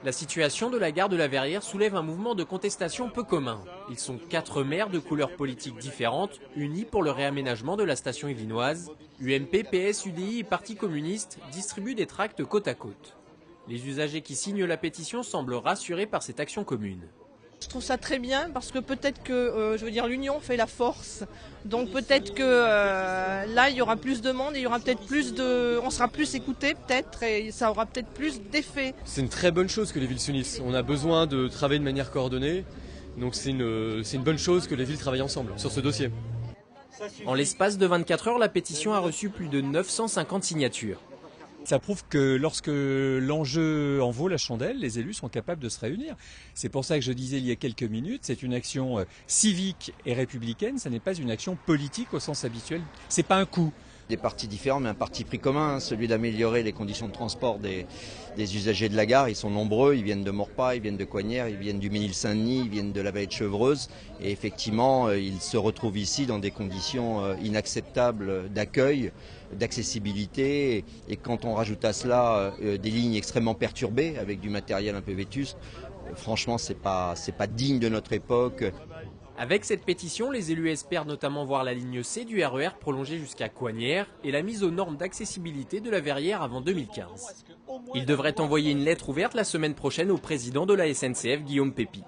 La situation de la gare de la Verrière soulève un mouvement de contestation peu commun. Ils sont 4 maires de couleurs politiques différentes, unis pour le réaménagement de la station yvelinoise. UMP, PS, UDI et Parti communiste distribuent des tracts côte à côte. Les usagers qui signent la pétition semblent rassurés par cette action commune. Je trouve ça très bien parce que peut-être que, l'union fait la force. Donc peut-être que là, il y aura plus de monde, et il y aura peut-être on sera plus écouté peut-être, et ça aura peut-être plus d'effet. C'est une très bonne chose que les villes s'unissent. On a besoin de travailler de manière coordonnée. Donc c'est une bonne chose que les villes travaillent ensemble sur ce dossier. En l'espace de 24 heures, la pétition a reçu plus de 950 signatures. Ça prouve que lorsque l'enjeu en vaut la chandelle, les élus sont capables de se réunir. C'est pour ça que je disais il y a quelques minutes, c'est une action civique et républicaine, ce n'est pas une action politique au sens habituel. C'est pas un coup. Des partis différents, mais un parti pris commun, celui d'améliorer les conditions de transport des usagers de la gare. Ils sont nombreux, ils viennent de Maurepas, ils viennent de Coignères, ils viennent du Mesnil-Saint-Denis, ils viennent de la vallée de Chevreuse. Et effectivement, ils se retrouvent ici dans des conditions inacceptables d'accueil, d'accessibilité. Et quand on rajoute à cela des lignes extrêmement perturbées, avec du matériel un peu vétuste, franchement, c'est pas digne de notre époque. Avec cette pétition, les élus espèrent notamment voir la ligne C du RER prolongée jusqu'à Coignères et la mise aux normes d'accessibilité de la Verrière avant 2015. Ils devraient envoyer une lettre ouverte la semaine prochaine au président de la SNCF, Guillaume Pépi.